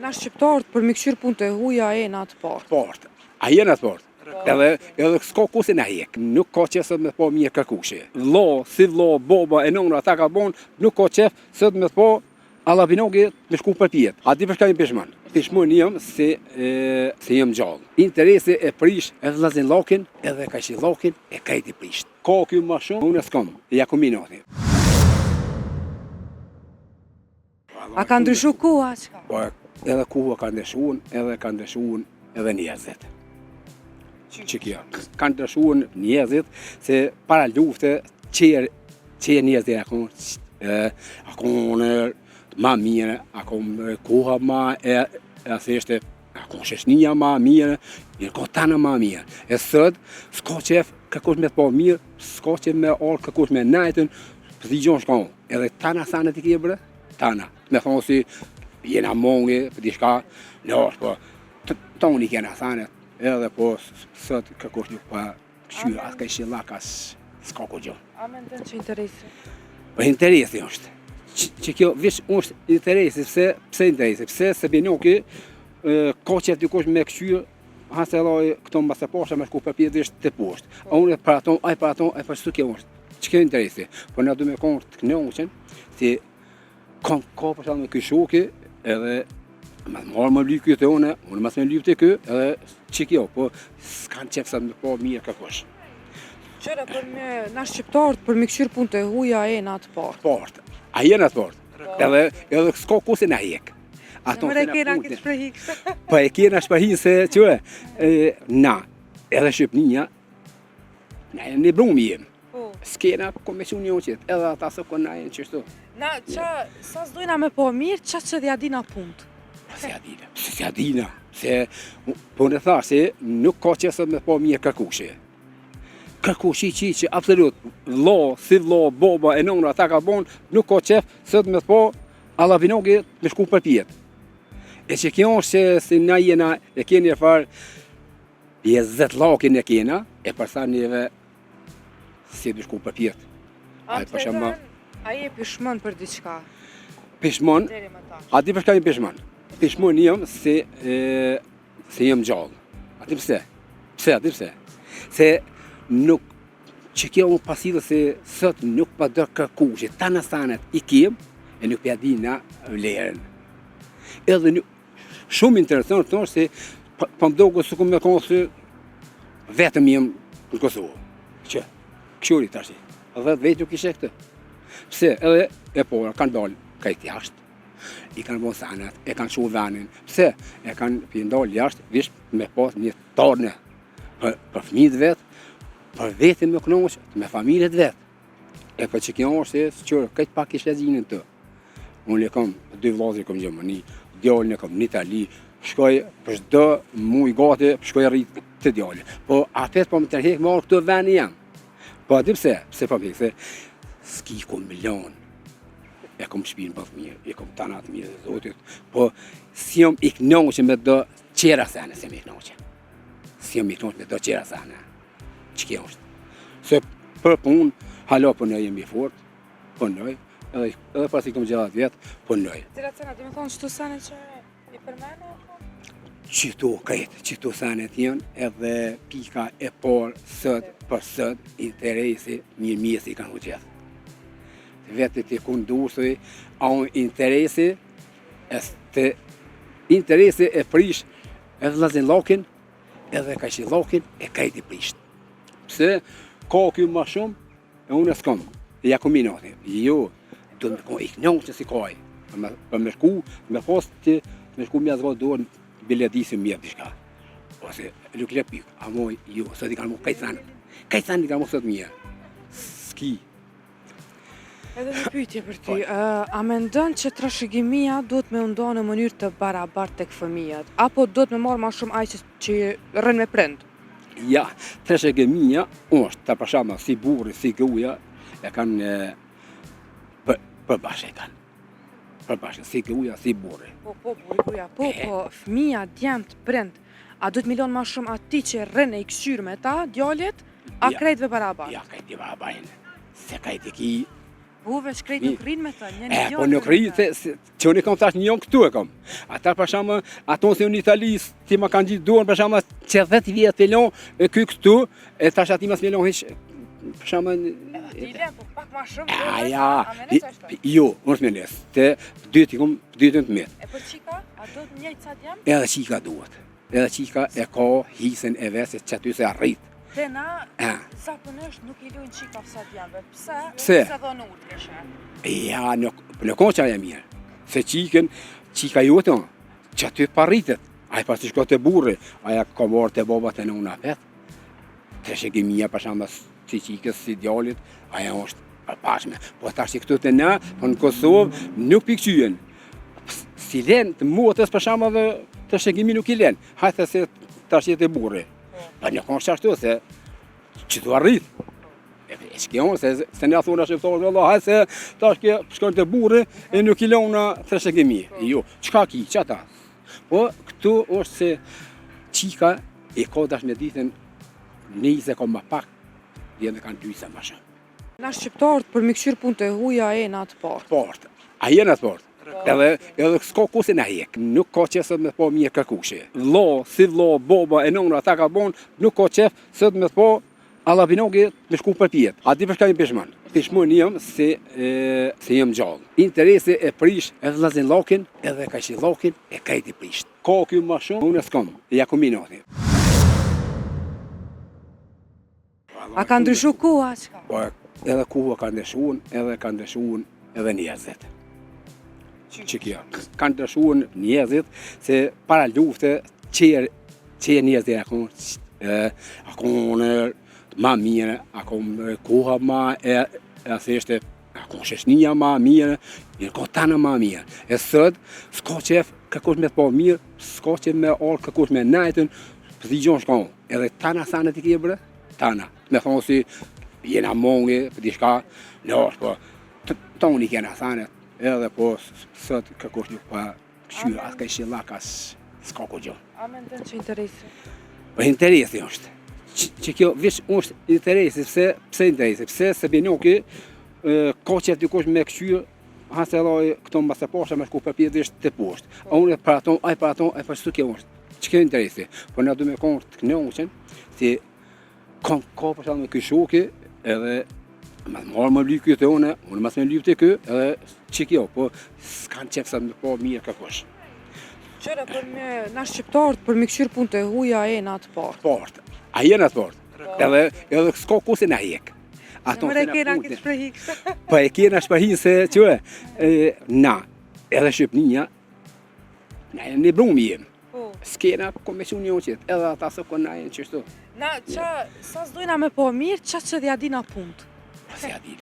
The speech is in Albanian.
Na shqiptarët për mi këshirë punë të huja e në atë partë. Partë. A jenë atë partë. Edhe s'ka kuse na hek. Nuk ka qef sot me po mirë kërkushe. Vlla, si vlla, baba e nona ata ka bon, nuk ka qef sot me po alla binogi me shku për pjetë. A di për shka një pishman? Pishmon jam se jam gjallë. Interesi e prish edhe vllazin lakin, edhe ka që lakin e krejt i prisht. Ka kjo ma shumë, unë s'kam, ja ku minati. A ka ndryshu koha qka? Po, edhe koha ka ndryshuar, edhe njerëzit. Që kjo, kanë ndryshuar njerëzit, se para lufte, që njerëzit akon ma mirë, akon koha ma e theshte, akon sheshnia ma mirë, një kotana ma mirë. E sot, s'ka qef kërkush me të po mirë, s'ka qef me orë kërkush me najtën, për t'i gjonë shka unë. Edhe tana sanet i kje bre, tana. Me thonë si, jena mongi, për t'i shka, lash, po, toni kjena sanet. Edhe po sot kërkush nuk pa këshyra, atë ka ishi lakas, s'ka ku gjo. A me ndën që interesi? Po interesi është. Që kjo vish është interesi, pse interesi? Pse se binoki, ka qef dikush me këshyrë, hase loj këto mbase pasha me shku për pjetë visht të poshtë. A unë e për aton, a i për aton, a i për shtu kjo është. Që kjo interesi? Po na du me konë të kënoqen, si ka për shalë me këshoki, edhe marë më lypë kjo të une, unë mas me lypë të kjo, edhe që kjo, po s'kanë qef sa me po mirë kërkush. Qëra për me na shqiptarët për mi këshirë punë të huja e në atë partë. Partë. A jenë atë partë. Edhe s'ka kuse na hek. Mëre e kena këtë shprehi kështë. Po e kena shprehi se qëve, na, edhe Shqipnia, na e në brumi jem. S'kena komision një qëtë, edhe ata së këna e në qështu. Na, sa s'dojna me po mirë, qa që dhja dina punët? Se adina, se po në tha se nuk ka që sot me po mirë kërkushe. Kërkushi që absolut, vlla, si vlla, baba e nona ata ka bon, nuk ka qef sot me po alla binogi me shku për pjetë. E që kjo është se na jena e keni e farë, je 10 lakin e kena, e përsa njeve si me shku për pjetë. A je pishmon për diçka? Pishmon? A di për shka një pishmon? Pishmon jam se jam gjallë. A di pse? A di pse? Se nuk, që kjo më pasilë se sot nuk pa dërë kërkushe, ta në sanet i kem, e nuk pa di na vlerën. Edhe nuk, shumë interesant të është se pa më dogo së ku me konë se vetëm jem në Kosovë. Që, këshuri të ashti, edhe vetë nuk ishe këtë. Pse, edhe e pora kanë dalë kajtë jashtë, i kanë bon sanet, e kanë shu venin. Pse, e kanë pindalë jashtë, vish me pas një tarne për fëmijët vetë, për vetën me knoqë, me familjet vetë. E për që kjo është se qërë, këtë pak ishte zinën të. Unë e kam, 2 vllazër kam Gjermani, djallën e kam në Itali, shkoj për çdo muj gati, shkoj rrit të djallën. Po atet po më tërhek me këto veni jam. Po aty pse po më se s'ki kom milion. E kom shpinë bëth mirë, e kom tanat mirë dhe zotit. Po si jam i knoqë me do qera sene se me i knoqë. Si jam i knoqë me do qera sene. Që kjo është. Se për punë, halo punoj jemi fort, punoj, edhe pas i kom gjellat vjetë, punoj. Cilat sene, di me thonë qëtu sene që i përmene? Qëtu sanet janë, edhe pika e por sët për sët, interesi një mjesi kanë u gjithë. Vetë të kundusëj, a unë interesi e prish edhe vllazin lakin, edhe ka që lakin e krejt i prisht. Pse, ka kjo ma shumë, e unë e s'kam, e ja ku minati. Jo, do me konë i knoqë që si kaj. Për me shku, me pas që me shku me azva dorën, biledisi mjef dishka. Ose, nuk le pik, a moj, jo, sot i kanë mu kajtë sanë. Kajtë sanë i kanë mu sot mje. Ski. Edhe një pyetje për ty, a mendon që trashëgimia duhet me ndonë në mënyrë të barabartë tek fëmijët, apo duhet me marrë ma shumë ai që rën me prind? Ja, trashëgimia është, ta përshama, si burri, si gruaja, e kanë përbashkë e kanë. Përbashkë, si gruaja, si burri. Po, gruaja, po, fëmija, djemt, prind, a duhet milion ma shumë ati që rën e i këshyrë me ta, djallit, a krejtve barabartë? Ja, krejtve barabartë. Se krejt e ki, Veç krejt nuk rrinë me të, një Po nuk rrinë, që unë kam thash një këtu e kam. Ata për shama, ato se unë Itali, ti ma kanë gjithë duan, për shama, që 10 vjetë të lon, e ky këtu, e tash ati mas me lon heq, për shama... Ti len, po pak ma shumë, jo, unë s'me les, te dytën të metë. E për qika, a do të njëjtë sa t'jam? Edhe qika duhet, edhe qika e ka hisën e vesë që aty se arrit. Te na, zakonisht nuk i lujnë qika fësat jamve, pse? Pse? Se do në utreshe. Ja, nuk ka që aja mirë, se qika jote, që aty parritet, aja pas të shko të burri, aja ka marrë të babat e në una vetë, të shegimia për shamba si qikës, si djallit, aja është përpashme. Po tash që këtu të na, po në Kosovë, nuk pikqyjen. Si len të motës për shamba dhe të shegimi nuk i len, hajtë se tash jetë e burri. Pa nuk kanë qashtu se që të arrit. E shkjo, se nga thona shqiptarë, Allah, hajtë se tash ke shkon të burri e nuk i lona të shegimi. Jo, qka ki, që ata? Po, këtu është se qika e ka dash me ditën 20 ka ma pak, dhe në kanë 2 ma shumë. Na shqiptarët për mikëshyr punë të huja e në atë partë. Partë, a jenë atë partë. Edhe s'ka kuse në hek, nuk ka qef sot me po mirë kërkushe. Vlla, si vlla, baba e nona, ata ka bon, nuk ka qef sot me po alla binogi me shku për pjetë. A di përshka një pishman? Pishmon jam se jam gjallë. Interesi e prish edhe lazin lakin, edhe ka që lakin e kajti prisht. Ka kjo ma shumë, unë e s'kam, e jakuminati. A ka ndryshu koha, qka? Po, edhe koha ka ndryshuan, edhe njerëzit. Që kjo, kanë ndryshuan njerëzit, se para lufte, që njerëzit akon ma mirë, akon koha ma e theshte, akon sheshnia ma mirë, një kotana ma mirë. E sot, s'ka qef këkush me të po mirë, s'ka qef me orë këkush me najtën, pëzi gjonë shkon. Edhe tana sanet i kje bre, tana. Me thonë si, jena mongi, për di shka, nësh, po, toni kjena sanet. Edhe po, sot këkush nuk pa këshyra, atë ka ishi lakas, s'ka ku gjo. A me ndën që interesi? Po interesi është, që kjo vish është interesi, pse interesi, pse se binoki, ka qëtë dikush me këshyrë, hasë edhe këto mbase pasha me shku përpjet dhe ishtë të poshtë. A unë e për aton, a i për aton, a i për shtu kjo është. Që kjo interesi? Po në du me konë të kënoqen, si ka për shumë me këshoki, edhe marë më lypë kjo të une, unë mas me lypë të kjo, edhe që kjo, po s'kanë qefë sa me po mirë këkush. Qëre për me na shqiptarët për mikëshyr punë të huja e në atë partë? Partë, a jenë atë partë, edhe s'ka kuse në hek. Mëre kena këtë shprehik. Po e kena shprehik se që na, edhe Shqipnia, na e në brumi jemë. S'kena komision një qëtë, edhe ata së këna jenë qështu. Na, sa s'dojna me po mirë, qa që dhja dina punët? Se ja di.